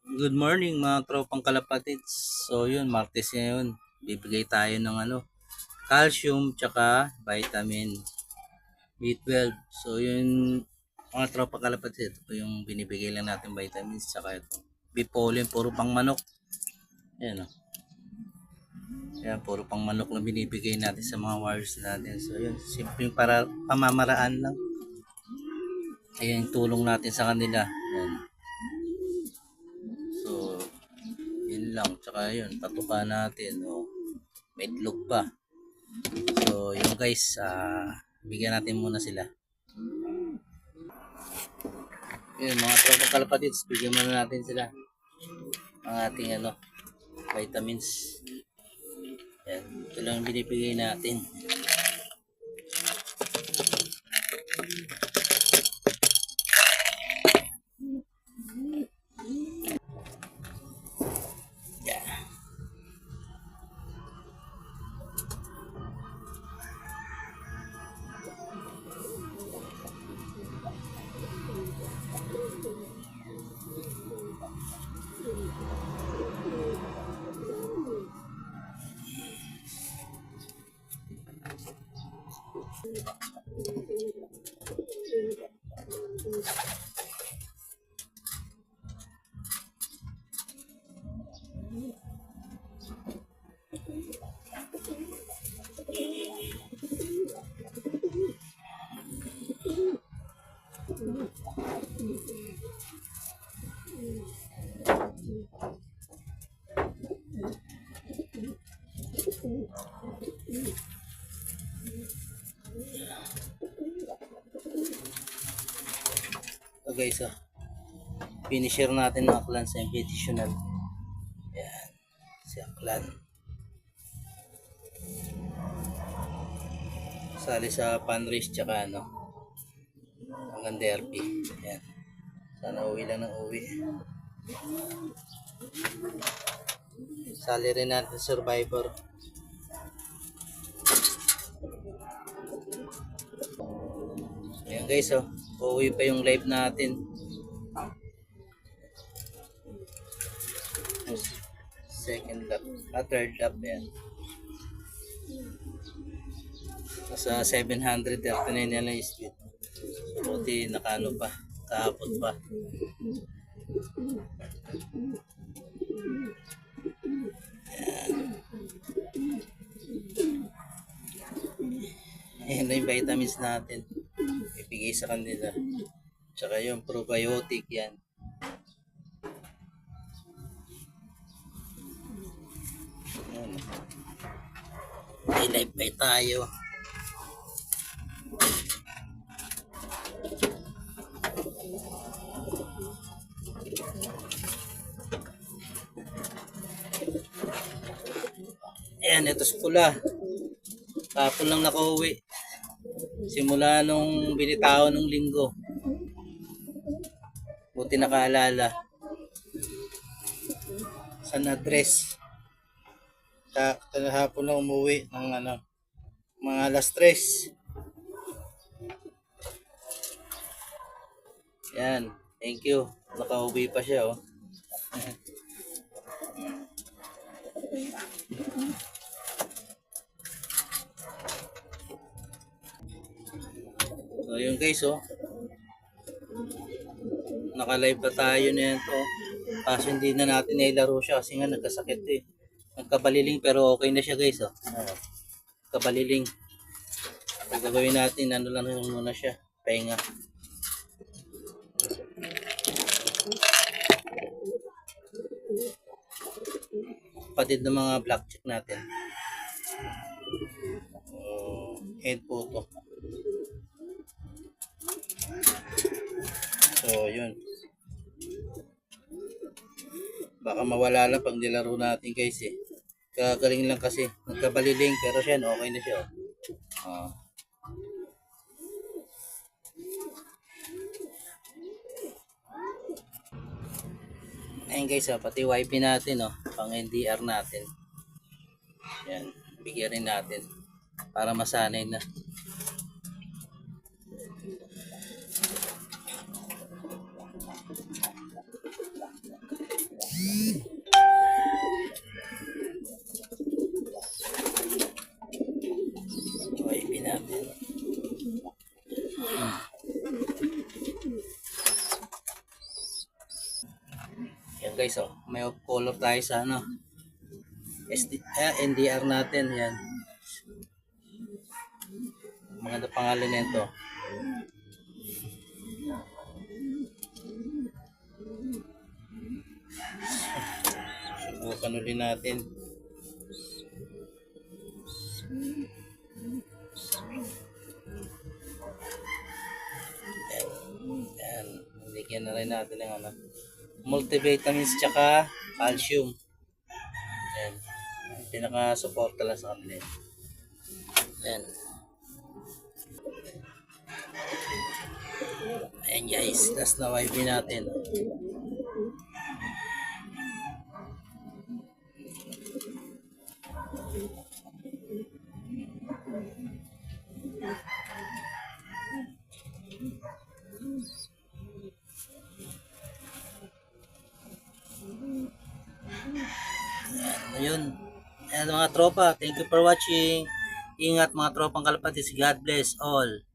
Good morning mga tropang kalapatids. So yun, Martes ngayon. Bibigay tayo ng calcium tsaka vitamin B12. So yun mga tropang kalapatids, ito po yung binibigay lang natin vitamins tsaka ito. Bipolin, puro pang manok. Ayan o. Ayan, puro pang manok lang binibigay natin sa mga wires natin. So yun, simpleng para pamamaraan lang. Ayan yung tulong natin sa kanila. Ayan. So yun lang, tsaka yun, patuka natin. O, may itlog pa. So, yun guys, bigyan natin muna sila. Yun, mga tropang kalapatids, bigyan muna natin sila ang ating vitamins. Yan, ito lang binibigay natin. Yan. So guys, finisher natin ng Aklan sa additional. Yan, si Aklan. Sali sa fundraise tsaka hanggang DRP. Yan. Sana uwi lang ng uwi. Sali rin natin Survivor. Ayan guys, uuwi pa yung live natin. Second lap, third lap yan. Nasa 739 na lang yung speed. Buti nakano pa, kahapon pa. Ayan na yung vitamins natin. Ibigay sa kanila. Tsaka yung probiotic yan. Ayan. May live pa tayo. Ayan, ito si Pula. Kapon lang nakauwi. Simula nung binitaw nung linggo. Buti nakaalala. Sa na-dress. Kahapon na umuwi ng mga alas 3. Yan. Thank you. Nakauwi pa siya So yun guys naka-live pa tayo nito. Kaso hindi na natin nailaro siya kasi nga nagkasakit Nagkabaliling pero okay na siya guys Kabaliling. Ang gagawin natin lang muna siya. Pahinga. Kapatid ng mga black check natin. Head po to. So yun. Baka mawala lang pag nilaro natin guys Kagaling lang kasi. Nagkabaliling pero siya okay na siya Ayun guys pati wifi natin pang NDR natin. Yan. Bigyan rin natin. Para masanay na. Guys, oh, may off color tayo sa ano. NDR natin, yan. Maganda pangalan nito. Subukan ulit natin. Yan. Bigyan na rin natin ng ano. Multivitamins tsaka calcium. Yan. Pinaka-suporta lang sa kanila. Yan. Ayan guys, last na wifi natin. Ayun. Ayan mga tropa, thank you for watching. Ingat mga tropang kalapatids. God bless all.